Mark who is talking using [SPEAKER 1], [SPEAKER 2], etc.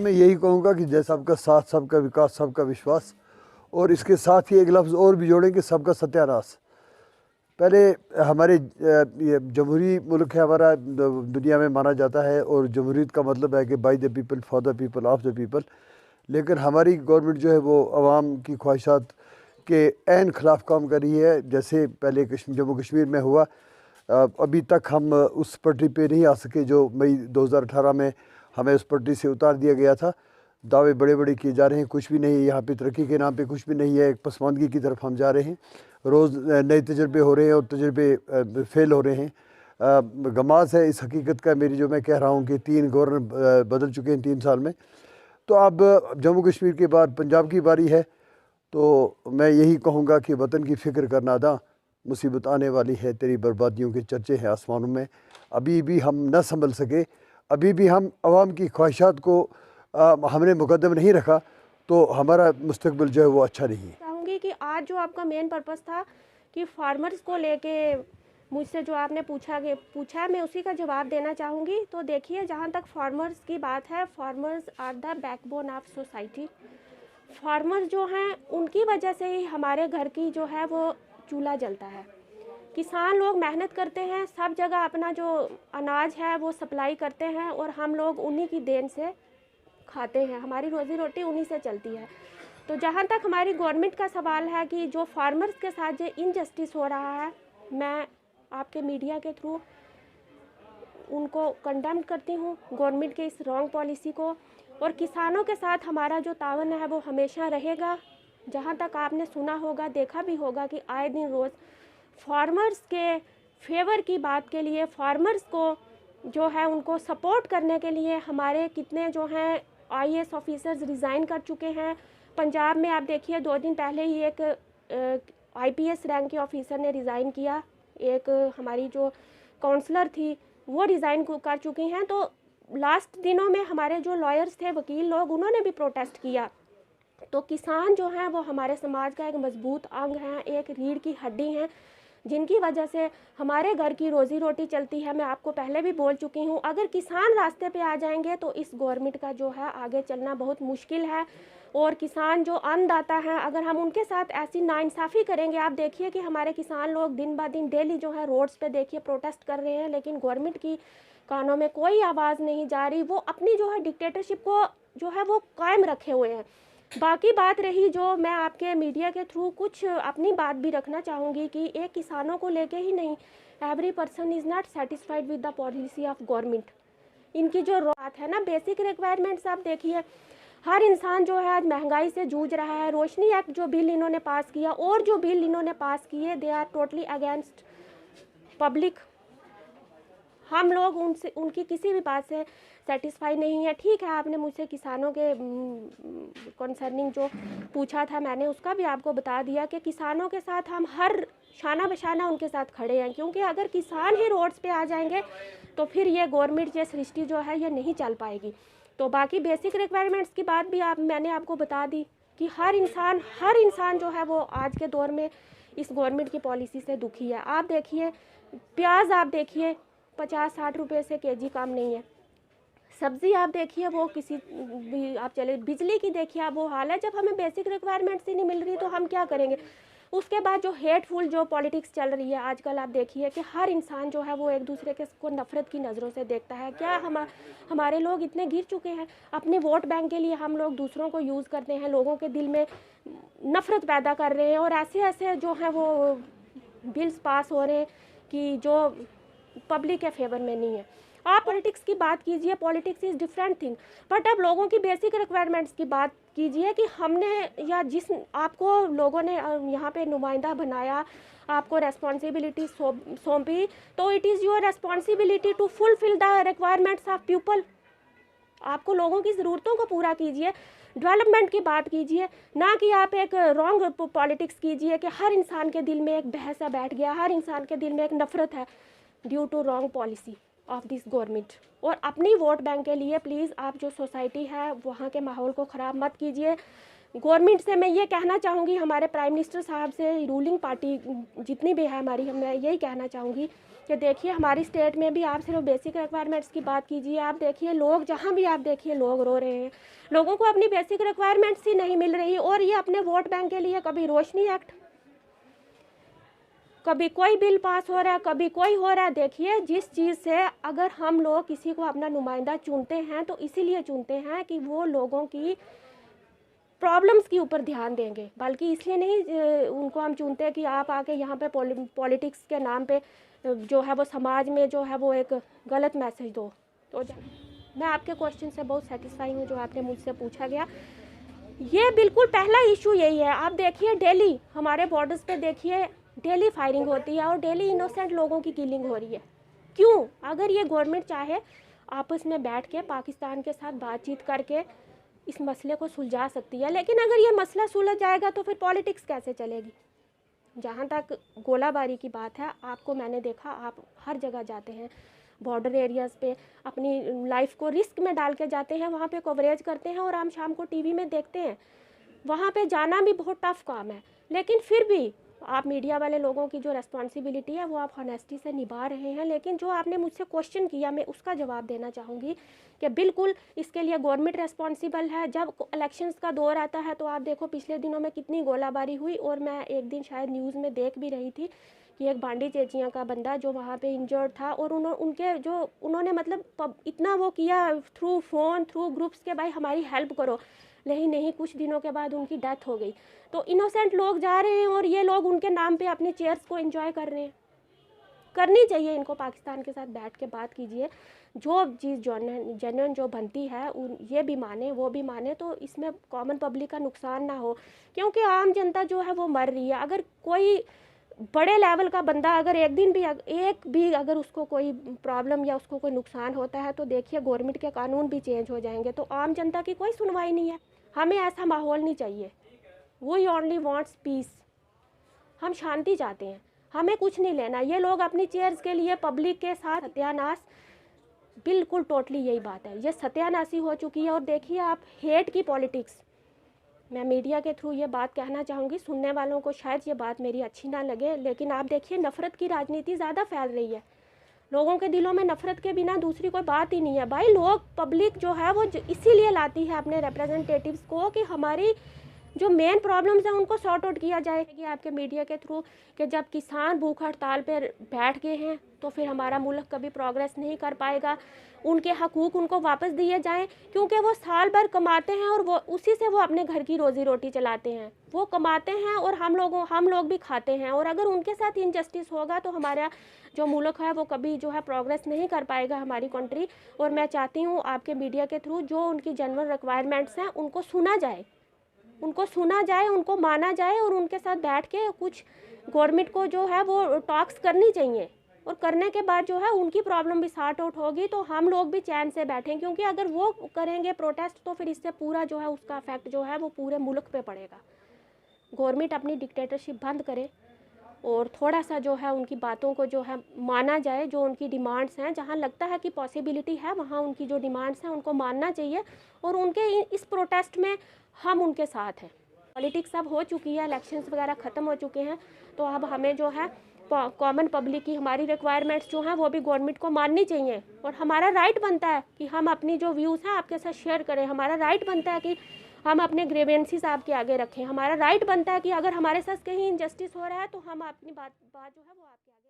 [SPEAKER 1] मैं यही कहूँगा कि जैसा सबका साथ, सबका विकास, सबका विश्वास, और इसके साथ ही एक लफ्ज़ और भी जोड़ें कि सबका सत्यानाश। पहले हमारे ये जमहूरी मुल्क है हमारा, दुनिया में माना जाता है, और जमहूरियत का मतलब है कि by the people, for the people, of the people. लेकिन हमारी गवर्नमेंट जो है वो आवाम की ख्वाहिशात के ऐन खिलाफ काम कर रही है। जैसे पहले जम्मू कश्मीर में हुआ, अभी तक हम उस पटरी पे नहीं आ सके जो मई 2018 में हमें उस पटरी से उतार दिया गया था। दावे बड़े बड़े किए जा रहे हैं, कुछ भी नहीं है यहाँ पे, तरक्की के नाम पे कुछ भी नहीं है, एक पसमानदगी की तरफ हम जा रहे हैं। रोज़ नए तजर्बे हो रहे हैं और तजर्बे फेल हो रहे हैं। गमाज़ है इस हकीकत का मेरी, जो मैं कह रहा हूँ कि 3 गवर्नर बदल चुके हैं 3 साल में। तो अब जम्मू कश्मीर के बाद पंजाब की बारी है। तो मैं यही कहूँगा कि वतन की फ़िक्र कर नादां, मुसीबत आने वाली है, तेरी बर्बादियों के चर्चे हैं आसमानों में। अभी भी हम न संभल सके, अभी भी हम आवाम की ख्वाहिशात को हमने मुकद्दम नहीं रखा, तो हमारा मुस्तकबिल जो है वो अच्छा नहीं है।
[SPEAKER 2] चाहूँगी कि आज जो आपका मेन पर्पस था कि फार्मर्स को लेके मुझसे जो आपने पूछा मैं उसी का जवाब देना चाहूँगी। तो देखिए, जहाँ तक फार्मर्स की बात है, farmers are the backbone of society. Farmers जो हैं उनकी वजह से ही हमारे घर की जो है वो चूल्हा जलता है। किसान लोग मेहनत करते हैं, सब जगह अपना जो अनाज है वो सप्लाई करते हैं, और हम लोग उन्हीं की देन से खाते हैं, हमारी रोज़ी रोटी उन्हीं से चलती है। तो जहाँ तक हमारी गवर्नमेंट का सवाल है कि जो फार्मर्स के साथ जो इनजस्टिस हो रहा है, मैं आपके मीडिया के थ्रू उनको कंडेम करती हूँ, गवर्नमेंट के इस रॉन्ग पॉलिसी को। और किसानों के साथ हमारा जो तावन है वो हमेशा रहेगा। जहाँ तक आपने सुना होगा, देखा भी होगा कि आए दिन रोज़ फार्मर्स के फेवर की बात के लिए, फार्मर्स को जो है उनको सपोर्ट करने के लिए हमारे कितने जो हैं आईएएस ऑफिसर्स रिज़ाइन कर चुके हैं। पंजाब में आप देखिए, 2 दिन पहले ही एक आईपीएस रैंक के ऑफिसर ने रिज़ाइन किया, एक हमारी जो काउंसलर थी वो रिज़ाइन कर चुकी हैं। तो लास्ट दिनों में हमारे जो लॉयर्स थे, वकील लोग, उन्होंने भी प्रोटेस्ट किया। तो किसान जो हैं वो हमारे समाज का एक मजबूत अंग हैं, एक रीढ़ की हड्डी हैं, जिनकी वजह से हमारे घर की रोज़ी रोटी चलती है। मैं आपको पहले भी बोल चुकी हूँ, अगर किसान रास्ते पे आ जाएंगे तो इस गवर्नमेंट का जो है आगे चलना बहुत मुश्किल है। और किसान जो अन्नदाता हैं, अगर हम उनके साथ ऐसी नाइंसाफ़ी करेंगे, आप देखिए कि हमारे किसान लोग दिन ब दिन डेली जो है रोड्स पे देखिए प्रोटेस्ट कर रहे हैं, लेकिन गवर्नमेंट की कानों में कोई आवाज़ नहीं जा रही। वो अपनी जो है डिक्टेटरशिप को जो है वो कायम रखे हुए हैं। बाकी बात रही, जो मैं आपके मीडिया के थ्रू कुछ अपनी बात भी रखना चाहूँगी कि एक किसानों को लेके ही नहीं, every person is not satisfied with the policy of government. इनकी जो बात है ना, बेसिक रिक्वायरमेंट्स, आप देखिए हर इंसान जो है आज महंगाई से जूझ रहा है। रोशनी एक्ट जो बिल इन्होंने पास किया और जो बिल इन्होंने पास किए, they are totally against public. हम लोग उनसे, उनकी किसी भी बात से सेटिस्फाई नहीं है। ठीक है, आपने मुझसे किसानों के कंसर्निंग जो पूछा था, मैंने उसका भी आपको बता दिया कि किसानों के साथ हम हर शाना बशाना उनके साथ खड़े हैं, क्योंकि अगर किसान ही रोड्स पे आ जाएंगे तो फिर ये गवर्नमेंट ये सृष्टि जो है ये नहीं चल पाएगी। तो बाकी बेसिक रिक्वायरमेंट्स की बात भी मैंने आपको बता दी कि हर इंसान जो है वो आज के दौर में इस गवर्नमेंट की पॉलिसी से दुखी है। आप देखिए, प्याज आप देखिए 50-60 रुपये से केजी कम नहीं है। सब्ज़ी आप देखिए, वो किसी भी आप चले, बिजली की देखिए आप वो हाल है। जब हमें बेसिक रिक्वायरमेंट्स ही नहीं मिल रही तो हम क्या करेंगे। उसके बाद जो हेटफुल जो पॉलिटिक्स चल रही है आजकल, आप देखिए कि हर इंसान जो है वो एक दूसरे के को नफ़रत की नज़रों से देखता है। क्या हमारे लोग इतने गिर चुके हैं, अपने वोट बैंक के लिए हम लोग दूसरों को यूज़ करते हैं, लोगों के दिल में नफ़रत पैदा कर रहे हैं, और ऐसे ऐसे जो है वो बिल्स पास हो रहे हैं कि जो पब्लिक के फेवर में नहीं है। आप पॉलिटिक्स की बात कीजिए, politics is different thing, but अब लोगों की बेसिक रिक्वायरमेंट्स की बात कीजिए कि हमने या जिस आपको लोगों ने यहाँ पे नुमाइंदा बनाया, आपको रेस्पॉन्सिबिलिटी सौंपी, तो it is your responsibility to fulfil the requirements of people. आपको लोगों की ज़रूरतों को पूरा कीजिए, डेवलपमेंट की बात कीजिए, ना कि आप एक रॉन्ग पॉलिटिक्स कीजिए कि हर इंसान के दिल में एक बहसा बैठ गया, हर इंसान के दिल में एक नफ़रत है due to wrong policy of this government. और अपनी वोट बैंक के लिए प्लीज़ आप जो सोसाइटी है वहाँ के माहौल को ख़राब मत कीजिए। गवर्नमेंट से मैं ये कहना चाहूँगी, हमारे प्राइम मिनिस्टर साहब से, रूलिंग पार्टी जितनी भी है हमारी, मैं यही कहना चाहूँगी कि देखिए हमारी स्टेट में भी आप सिर्फ बेसिक रिक्वायरमेंट्स की बात कीजिए, आप देखिए लोग जहाँ भी आप देखिए लोग रो रहे हैं, लोगों को अपनी बेसिक रिक्वायरमेंट्स ही नहीं मिल रही, और ये अपने वोट बैंक के लिए कभी रोशनी एक्ट, कभी कोई बिल पास हो रहा है, कभी कोई हो रहा है। देखिए जिस चीज़ से अगर हम लोग किसी को अपना नुमाइंदा चुनते हैं तो इसीलिए चुनते हैं कि वो लोगों की प्रॉब्लम्स के ऊपर ध्यान देंगे, बल्कि इसलिए नहीं उनको हम चुनते हैं कि आप आके यहाँ पे पॉलिटिक्स के नाम पे जो है वो समाज में जो है वो एक गलत मैसेज दो। तो मैं आपके क्वेश्चन से बहुत सेटिस्फाई हूँ जो आपने मुझसे पूछा गया। ये बिल्कुल पहला इशू यही है। आप देखिए डेली हमारे बॉर्डर्स पे देखिए डेली फायरिंग होती है और डेली इनोसेंट लोगों की किलिंग हो रही है। क्यों? अगर ये गवर्नमेंट चाहे आपस में बैठ के पाकिस्तान के साथ बातचीत करके इस मसले को सुलझा सकती है, लेकिन अगर ये मसला सुलझ जाएगा तो फिर पॉलिटिक्स कैसे चलेगी? जहाँ तक गोलाबारी की बात है, आपको मैंने देखा आप हर जगह जाते हैं, बॉर्डर एरियाज़ पे अपनी लाइफ को रिस्क में डाल के जाते हैं, वहाँ पे कवरेज करते हैं और हम शाम को टीवी में देखते हैं। वहाँ पे जाना भी बहुत टफ काम है, लेकिन फिर भी आप मीडिया वाले लोगों की जो रेस्पॉन्सिबिलिटी है वो आप ऑनेस्टी से निभा रहे हैं। लेकिन जो आपने मुझसे क्वेश्चन किया मैं उसका जवाब देना चाहूँगी कि बिल्कुल इसके लिए गवर्नमेंट रेस्पॉन्सिबल है। जब इलेक्शंस का दौर आता है तो आप देखो पिछले दिनों में कितनी गोलाबारी हुई, और मैं एक दिन शायद न्यूज़ में देख भी रही थी कि एक बांडी चेचियाँ का बंदा जो वहाँ पे इंजर्ड था, और उन्होंने मतलब इतना वो किया थ्रू फ़ोन थ्रू ग्रुप्स के भाई हमारी हेल्प करो, नहीं नहीं कुछ दिनों के बाद उनकी डेथ हो गई। तो इनोसेंट लोग जा रहे हैं और ये लोग उनके नाम पे अपनी चेयर्स को एंजॉय कर रहे हैं। करनी चाहिए इनको, पाकिस्तान के साथ बैठ के बात कीजिए, जो चीज़ जेन्युइन जो बनती है ये भी माने वो भी माने, तो इसमें कॉमन पब्लिक का नुकसान ना हो, क्योंकि आम जनता जो है वो मर रही है। अगर कोई बड़े लेवल का बंदा अगर एक भी अगर उसको कोई प्रॉब्लम या उसको कोई नुकसान होता है तो देखिए गवर्नमेंट के कानून भी चेंज हो जाएंगे, तो आम जनता की कोई सुनवाई नहीं है। हमें ऐसा माहौल नहीं चाहिए। We only wants peace. हम शांति चाहते हैं, हमें कुछ नहीं लेना। ये लोग अपनी चेयर्स के लिए पब्लिक के साथ सत्यानाश, बिल्कुल टोटली यही बात है, ये सत्यानाशी हो चुकी है। और देखिए आप हेट की पॉलिटिक्स, मैं मीडिया के थ्रू ये बात कहना चाहूँगी, सुनने वालों को शायद ये बात मेरी अच्छी ना लगे, लेकिन आप देखिए नफ़रत की राजनीति ज़्यादा फैल रही है। लोगों के दिलों में नफ़रत के बिना दूसरी कोई बात ही नहीं है। भाई लोग पब्लिक जो है वो इसीलिए लाती है अपने रिप्रेजेंटेटिव्स को कि हमारी जो मेन प्रॉब्लम्स हैं उनको सॉर्ट आउट किया जाए कि आपके मीडिया के थ्रू, कि जब किसान भूख हड़ताल पर बैठ गए हैं तो फिर हमारा मुल्क कभी प्रोग्रेस नहीं कर पाएगा। उनके हकूक़ उनको वापस दिए जाएं, क्योंकि वो साल भर कमाते हैं और वो उसी से वो अपने घर की रोज़ी रोटी चलाते हैं। वो कमाते हैं और हम लोग भी खाते हैं, और अगर उनके साथ इनजस्टिस होगा तो हमारा जो मुल्क है वो कभी जो है प्रोग्रेस नहीं कर पाएगा, हमारी कंट्री। और मैं चाहती हूँ आपके मीडिया के थ्रू जो उनकी जनरल रिक्वायरमेंट्स हैं उनको सुना जाए, उनको माना जाए, और उनके साथ बैठ के कुछ गवर्नमेंट को जो है वो टॉक्स करनी चाहिए, और करने के बाद जो है उनकी प्रॉब्लम भी सॉर्ट आउट होगी तो हम लोग भी चैन से बैठें। क्योंकि अगर वो करेंगे प्रोटेस्ट तो फिर इससे पूरा जो है उसका इफेक्ट जो है वो पूरे मुल्क पे पड़ेगा। गवर्नमेंट अपनी डिक्टेटरशिप बंद करे और थोड़ा सा जो है उनकी बातों को जो है माना जाए, जो उनकी डिमांड्स हैं, जहाँ लगता है कि पॉसिबिलिटी है वहाँ उनकी जो डिमांड्स हैं उनको मानना चाहिए, और उनके इस प्रोटेस्ट में हम उनके साथ हैं। पॉलिटिक्स अब हो चुकी है, इलेक्शंस वगैरह ख़त्म हो चुके हैं, तो अब हमें जो है कॉमन पब्लिक की हमारी रिक्वायरमेंट्स जो हैं वो भी गवर्नमेंट को माननी चाहिए, और हमारा राइट बनता है कि हम अपनी जो व्यूज़ हैं आपके साथ शेयर करें। हमारा राइट बनता है कि हम अपने ग्रीवेंसेस आपके आगे रखें। हमारा राइट बनता है कि अगर हमारे साथ कहीं इनजस्टिस हो रहा है तो हम अपनी बात जो है वो आपके आगे